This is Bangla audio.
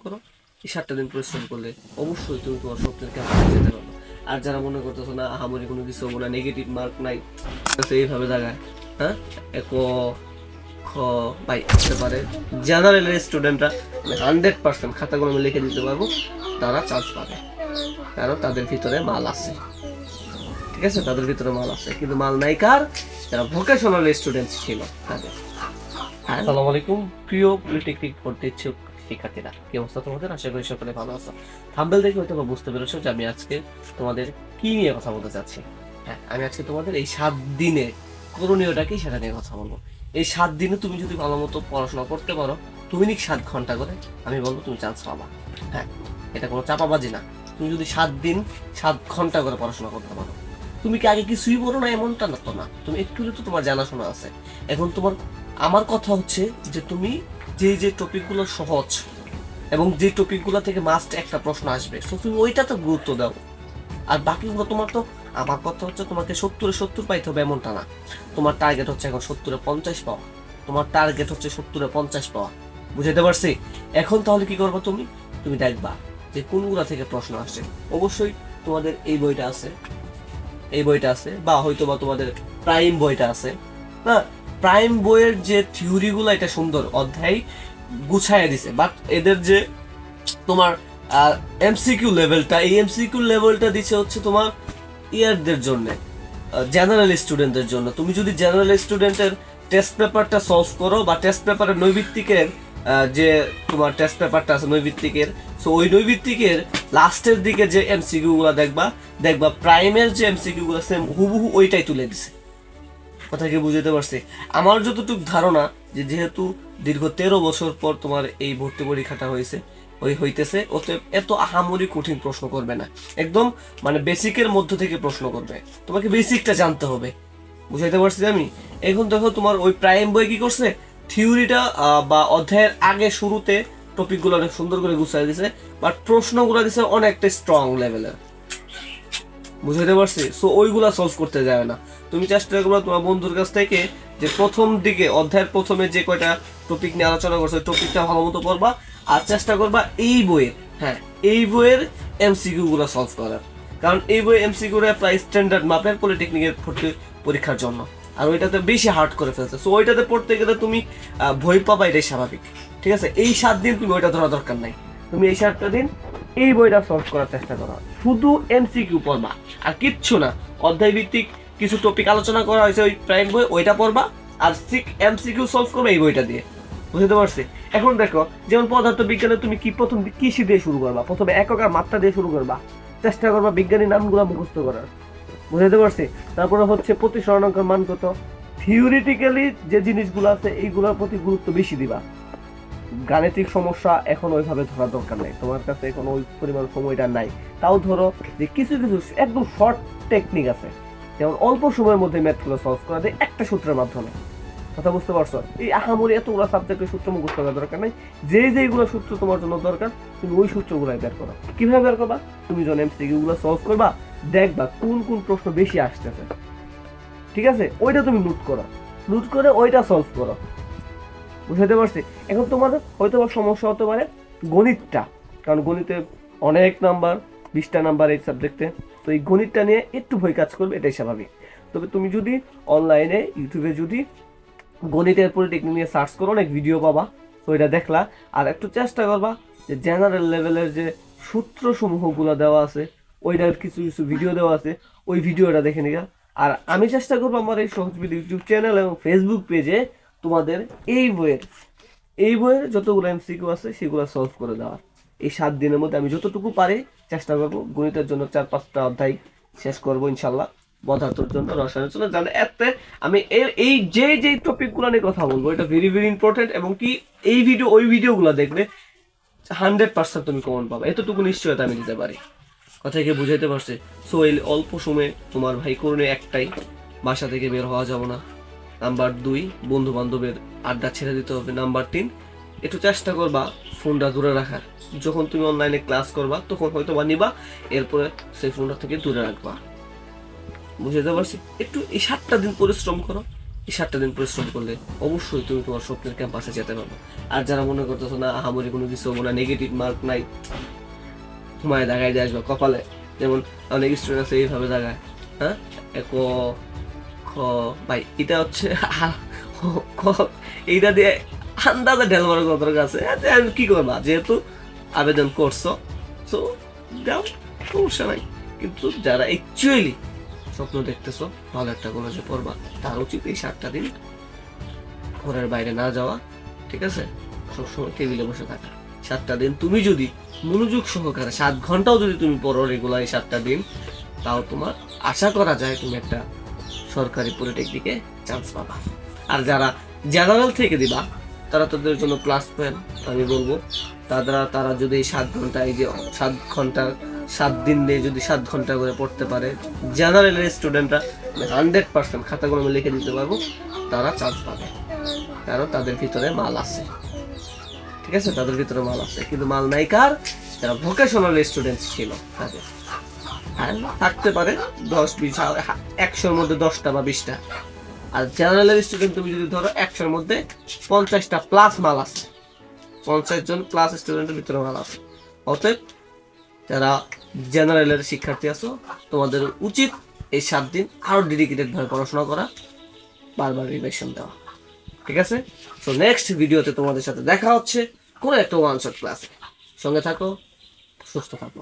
করো, এই 7টা দিন পরিশ্রম করলে অবশ্যই তুমি তোমার স্বপ্নের ক্যাম্পাসে যেতে পারবে। আর যারা মনে করতেছো না আহামরি কোনো কিছু হবো না, নেগেটিভ মার্ক নাই, এইভাবে জায়গায় হ্যাঁ এক খ ভাই আসতে পারে, জেনারেলের স্টুডেন্টরা 100% খাতাগুলো আমি লিখে দিতে পারবো, তারা চান্স পাবে, কারণ তাদের ভিতরে মাল আছে। ঠিক আছে, তাদের ভিতরে মাল আছে, কিন্তু মাল নাই কার? যারা ভোকেশনাল স্টুডেন্ট ছিল তাদের। আসসালামু আলাইকুম প্রিয় পলিটেকনিক পড়তে ইচ্ছুক শিক্ষার্থীরা, কি অবস্থা তোমাদের? আশা করি সকলে ভালো আছো। থাম্বনেল দেখে হয়তো বুঝতে পেরেছো যে আমি আজকে তোমাদের কি নিয়ে কথা বলতে চাচ্ছি। হ্যাঁ, আমি আজকে তোমাদের এই 7 দিনে করণীয়টা কি সেটা নিয়ে কথা বলবো। এই 7 দিনে তুমি যদি ভালো মতো পড়াশোনা করতে পারো, দৈনিক 7 ঘন্টা করে, আমি বলবো তুমি চান্স পাবা। হ্যাঁ, এটা কোনো চাপাবাজি না। তুমি যদি 7 দিন 7 ঘন্টা করে পড়াশোনা করতে পারো, তুমি কি আগে কিছুই পড়ো না এমনটা না তো না, তুমি একটু তো তোমার জানাশোনা আছে। এখন তোমার আমার কথা হচ্ছে যে তুমি যে টপিকগুলো সহজ এবং যে টপিকগুলো থেকে মাস্ট একটা প্রশ্ন আসবে, তো তুমি ওইটাতে গুরুত্ব দাও। আর বাকিগুলো তোমার তো, আমার কথা হচ্ছে তোমাকে 70-70 পাইতে হবে এমনটা না। তোমার টার্গেট হচ্ছে এখন 70-50 পাওয়া, তোমার টার্গেট হচ্ছে 70-50 পাওয়া, বুঝাইতে পারছি? এখন তাহলে কি করবো, তুমি তুমি দেখবা যে কোনগুলা থেকে প্রশ্ন আসছে। অবশ্যই তোমাদের এই বইটা আছে, এই বইটা আছে, বা হয়তো বা তোমাদের প্রাইম বইটা আছে। হ্যাঁ, প্রাইম বইয়ের যে থিওরিগুলো এটা সুন্দর অধ্যায় গুছায় দিছে, বাট এদের যে তোমার এমসিকিউ লেভেলটা, এই এমসিকিউ লেভেলটা দিচ্ছে হচ্ছে তোমার ইয়ারদের জন্য, জেনারেল স্টুডেন্টদের জন্য। তুমি যদি জেনারেল স্টুডেন্টের টেস্ট পেপারটা সলভ করো, বা টেস্ট পেপারের নৈবিত্তিকের যে তোমার টেস্ট পেপারটা আছে নৈবিত্তিকের, সো ওই নৈবিত্তিকের লাস্টের দিকে যে এমসিকিউ গুলো দেখবা প্রাইমের যে এমসিকিউ গুলো সেম হুবহু ওইটাই তুলে দিছে। কথা কি বুঝতে পারছি? আমার যতটুকু ধারণা যে যেহেতু দীর্ঘ 13 বছর পর তোমার এই ভর্তি পরীক্ষাটা হইতেছে, অতএব এত আহামরি কঠিন প্রশ্ন করবে না, একদম মানে বেসিকের মধ্য থেকে প্রশ্ন করবে, তোমাকে বেসিকটা জানতে হবে। বুঝাইতে পারছি আমি? এখন দেখো তোমার ওই প্রাইম বই কি করছে, থিওরিটা বা অধ্যায়ের আগে শুরুতে টপিকগুলো অনেক সুন্দর করে গুছাই দিছে, বাট প্রশ্নগুলো দিছে অনেকটা স্ট্রং লেভেলের, বুঝাইতে পারছি? সো ওইগুলা সলভ করতে যাবে না। তুমি চেষ্টা করবা তোমার বন্ধুর কাছ থেকে যে প্রথম দিকে অধ্যায়ের প্রথমে যে কয়টা টপিক নিয়ে আলোচনা করছে টপিকটা ভালো মতো পড়বা, আর চেষ্টা করবা এই বইয়ের, হ্যাঁ এই বইয়ের এমসিকিউ গুলো সলভ করার, কারণ এই বইয়ের এমসিকিউ প্রায় স্ট্যান্ডার্ড মাপের পলিটেকনিকের ভর্তি পরীক্ষার জন্য, আর ওইটাতে বেশি হার্ড করে ফেলছে। সো ওইটাতে পড়তে গেলে তুমি ভয় পাবা, এটাই স্বাভাবিক। ঠিক আছে, এই 7 দিন তুমি ওইটা ধরা দরকার নাই, তুমি এই 7টা দিন এই বইটা সলভ করার চেষ্টা করো, শুধু এমসিকিউ পড়বা আর কিচ্ছু না। অধ্যায় ভিত্তিক কিছু টপিক আলোচনা করা হয়েছে ওই প্রাইম বই, ওইটা পড়বা, আর এমসিকিউ সলভ করবে এই বইটা দিয়ে। বুঝতে পারছি? এখন দেখো, যেমন পদার্থ বিজ্ঞানে তুমি কি প্রথম কৃষি দিয়ে শুরু করবা, প্রথমে একক আর মাত্রা দিয়ে শুরু করবা, চেষ্টা করবা বিজ্ঞানী নামগুলো মুখস্থ করার। বুঝতে পারছি? তারপরে হচ্ছে প্রতিসরণাঙ্কের মান কত, থিওরিটিক্যালি যে জিনিসগুলো আছে এইগুলোর প্রতি গুরুত্ব বেশি দিবা। গাণিতিক সমস্যা এখন ওইভাবে ধরা দরকার নাই, তোমার কাছে এখন ওই পরিমাণ সময়টা নাই, তাও ধরো যে কিছু কিছু একদম শর্ট টেকনিক আছে, যেমন অল্প সময়ের মধ্যে ম্যাথগুলো সলভ করা যায় একটা সূত্রের মাধ্যমে। কথা বুঝতে পারছো? এই আহামরি এতগুলো সাবজেক্টের সূত্র মুখস্থ করার দরকার নাই, যেগুলো সূত্র তোমার জন্য দরকার তুমি ওই সূত্রগুলাই বের করো। কিভাবে বের করবা? তুমি যখন এমসিকিউ গুলো সলভ করবা, দেখবা কোন কোন প্রশ্ন বেশি আসতেছে, ঠিক আছে, ওইটা তুমি নোট করে ওইটা সলভ করো। বুঝতে পারছি? এখন তোমাদের হয়তো সমস্যা হতে পারে গণিতটা, কারণ গণিতে অনেক নাম্বার, 20টা নাম্বার এই সাবজেক্টে, তো এই গণিতটা নিয়ে একটু ভয় কাজ করবে, এটাই স্বাভাবিক। তবে তুমি যদি অনলাইনে ইউটিউবে যদি গণিতের পলিটেকনিক নিয়ে সার্চ করো, অনেক ভিডিও পাবা, তো এটা দেখলা, আর একটু চেষ্টা করবা যে জেনারেল লেভেলের যে সূত্রসমূহগুলো দেওয়া আছে ওইটার কিছু কিছু ভিডিও দেওয়া আছে, ওই ভিডিওটা দেখে নিবা। আর আমি চেষ্টা করবো আমার এই সহজবিধি ইউটিউব চ্যানেল এবং ফেসবুক পেজে তোমাদের এই বইয়ের যতগুলো এমসিকিউ আছে সেগুলো সলভ করে দেওয়ার। এই 7 দিনের মধ্যে আমি যতটুকু পারি চেষ্টা করবো। গণিতের জন্য 4-5টা অধ্যায় শেষ করবো ইনশাল্লাহ, পদার্থের জন্য, রসায়নের জন্য, জানে এতে আমি এই যে টপিকগুলো নিয়ে কথা বলবো এটা ভেরি ভেরি ইম্পর্টেন্ট, এবং কি এই ভিডিও ওই ভিডিওগুলো দেখলে 100% তুমি কমন পাবে, এতটুকু নিশ্চয়তা আমি দিতে পারি। কথা কি বুঝাইতে পারছে? সো এই অল্প সময়ে তোমার ভাই করণীয় একটাই, বাসা থেকে বের হওয়া যাবে না। নাম্বার 2, বন্ধু বান্ধবের আড্ডা ছেড়ে দিতে হবে। নাম্বার 3, একটু চেষ্টা করবা ফোনটা দূরে রাখার। যখন তুমি অনলাইনে ক্লাস করবা তখন হয়তো বা নিবা, এরপরে সেই ফোনটা থেকে দূরে রাখবা। বুঝতে পারছি? একটু এই 7টা দিন পরিশ্রম করো, এই 7টা দিন পরিশ্রম করলে অবশ্যই তুমি তোমার স্বপ্নের ক্যাম্পাসে যেতে পারবে। আর যারা মনে করতেছো না আহামরি কোনো কিছু হবো না, নেগেটিভ মার্ক নাই, তোমায় দাগাই দিয়ে আসবে কপালে, যেমন অনেক স্টুডেন্ট আছে এইভাবে দাগায়, হ্যাঁ, ক খ ভাই এটা হচ্ছে এইটা দিয়ে আন্দাজে ঢেল মারার কত আছে, কি করবা, যেহেতু আবেদন করছো তো দাও, সমস্যা নাই। কিন্তু যারা অ্যাকচুয়ালি স্বপ্ন দেখতেছো ভালো একটা কলেজে পড়বা, তার উচিত এই 7টা দিন ঘরের বাইরে না যাওয়া, ঠিক আছে, সবসময় টেবিলে বসে থাকা। 7টা দিন তুমি যদি মনোযোগ সহকারে 7 ঘন্টাও যদি তুমি পড়ো রেগুলার এই 7টা দিন, তাও তোমার আশা করা যায় তুমি একটা সরকারি পলিটেকনিকে চান্স পাবা। আর যারা জেনারেল থেকে দিবা তারা তাদের জন্য প্লাস পয়েন্ট আমি বলবো, তারা যদি 7 ঘন্টা, এই যে 7 ঘন্টা 7 দিন দিয়ে যদি 7 ঘন্টা করে পড়তে পারে, জেনারেলের স্টুডেন্টরা 100% খাতাগুলো আমি লিখে দিতে পারবো, তারা চান্স পাবে, কারণ তাদের ভিতরে মাল আছে, ঠিক আছে, তাদের ভিতরে মাল আছে। কিন্তু মাল নাই কার? যারা ভোকেশনাল স্টুডেন্ট ছিল তাদের। হ্যাঁ, থাকতে পারে 10-20, 100-র মধ্যে 10টা বা 20টা। আর জেনারেলের স্টুডেন্ট তুমি যদি ধরো 100-র মধ্যে 50টা প্লাস মাল আছে, 50 জন প্লাস স্টুডেন্টের ভিতরে মাল আছে। অতএব যারা জেনারেলের শিক্ষার্থী আছো, তোমাদের উচিত এই 7 দিন আরো ডেডিকেটেড ভাবে পড়াশোনা করা, বারবার রিভিশন দেওয়া, ঠিক আছে। সো নেক্সট ভিডিওতে তোমাদের সাথে দেখা হচ্ছে কোনো একটা ওয়ান শট ক্লাসে। সঙ্গে থাকো, সুস্থ থাকো।